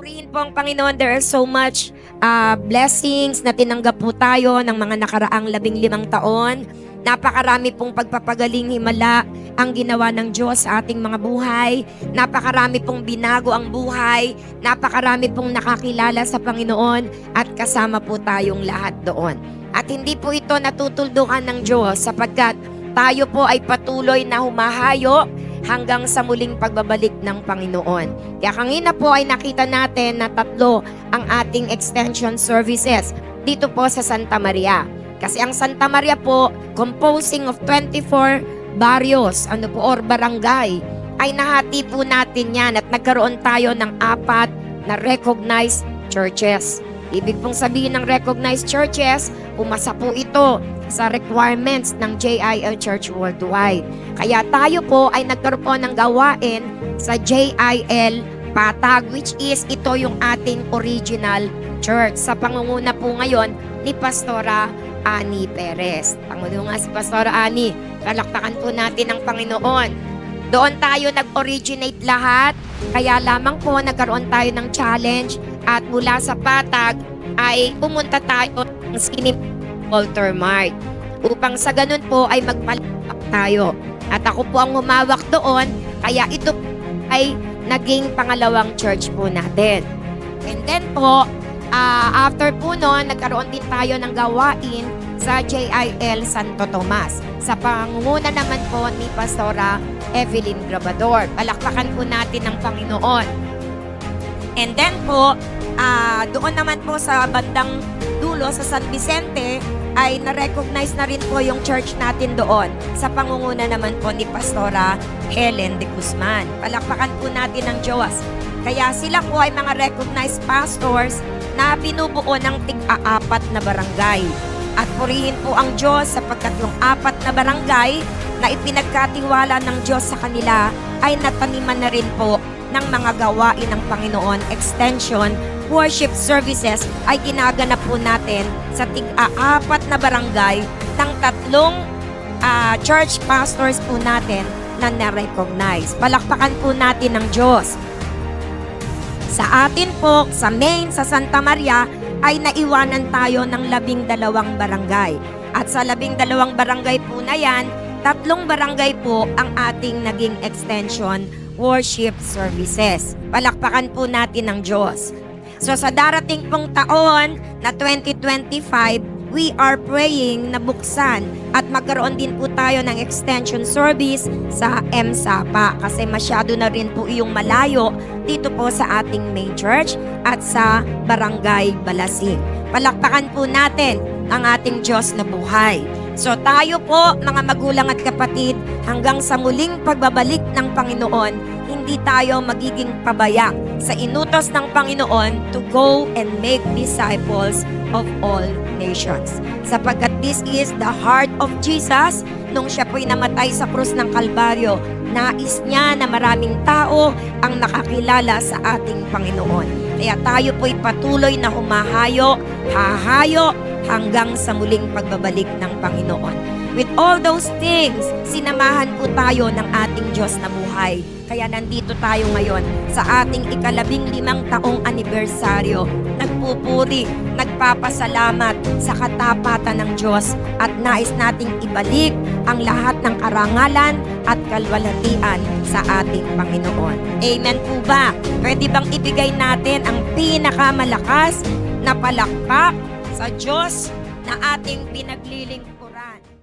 Purihin po ang Panginoon. There are so much blessings na tinanggap po tayo ng mga nakaraang 15 taon. Napakarami pong pagpapagaling himala ang ginawa ng Diyos sa ating mga buhay. Napakarami pong binago ang buhay. Napakarami pong nakakilala sa Panginoon at kasama po tayong lahat doon. At hindi po ito natutuldukan ng Diyos sapagkat tayo po ay patuloy na humahayo hanggang sa muling pagbabalik ng Panginoon. Kaya kanina po ay nakita natin na 3 ang ating extension services dito po sa Santa Maria. Kasi ang Santa Maria po, composing of 24 barrios, or barangay, ay nahati po natin yan at nagkaroon tayo ng 4 na recognized churches. Ibig pong sabihin ng recognized churches, pumasa po ito sa requirements ng JIL Church Worldwide. Kaya tayo po ay nagkaroon ng gawain sa JIL Patag, which is ito yung ating original church. Sa pangunguna po ngayon ni Pastora Ani Perez. Pangulo nga si Pastora Ani, palakpakan po natin ang Panginoon. Doon tayo nag-originate lahat, kaya lamang po nagkaroon tayo ng challenge at mula sa Patag ay pumunta tayo ng Skinny Altar Mart upang sa ganun po ay magpalakpak tayo. At ako po ang humawak doon, kaya ito ay naging pangalawang church po natin. And then po, after po noon, nagkaroon din tayo ng gawain sa JIL Santo Tomas. Sa pangunguna naman po ni Pastora Evelyn Grabador. Palakpakan po natin ang Panginoon. And then po, doon naman po sa bandang dulo sa San Vicente, ay na-recognize na rin po yung church natin doon. Sa pangunguna naman po ni Pastora Helen de Guzman. Palakpakan po natin ang Diyos. Kaya sila po ay mga recognized pastors na binubuo ng tig-4 na barangay. At purihin po ang Diyos sapagkat yung 4 na barangay na ipinagkatiwala ng Diyos sa kanila ay nataniman na rin po ng mga gawain ng Panginoon. Extension worship services ay ginaganap po natin sa tig-4 na barangay ng 3 church pastors po natin na na-recognize. Palakpakan po natin ang Diyos. Sa atin po, sa main, sa Santa Maria, ay naiwanan tayo ng 12 barangay. At sa 12 barangay po na yan, 3 barangay po ang ating naging extension worship services. Palakpakan po natin ang Diyos. So sa darating pong taon na 2025, we are praying na buksan at magkaroon din po tayo ng extension service sa MSAPA kasi masyado na rin po yung malayo dito po sa ating main church at sa Barangay Balasing. Palakpakan po natin ang ating Diyos na buhay. So tayo po, mga magulang at kapatid, hanggang sa muling pagbabalik ng Panginoon, hindi tayo magiging pabaya sa inutos ng Panginoon to go and make disciples of all nations. Sapagkat this is the heart of Jesus. Nung siya po'y namatay sa krus ng Kalbaryo, nais niya na maraming tao ang nakakilala sa ating Panginoon. Kaya tayo po'y patuloy na hahayo hanggang sa muling pagbabalik ng Panginoon. With all those things, sinamahan po tayo ng ating Diyos na buhay. Kaya nandito tayo ngayon sa ating 15 taong anibersaryo. Nagpupuri, nagpapasalamat sa katapatan ng Diyos at nais nating ibalik ang lahat ng karangalan at kalwalhatian sa ating Panginoon. Amen po ba? Pwede bang ibigay natin ang pinakamalakas na palakpak sa Diyos na ating pinaglilingkuran?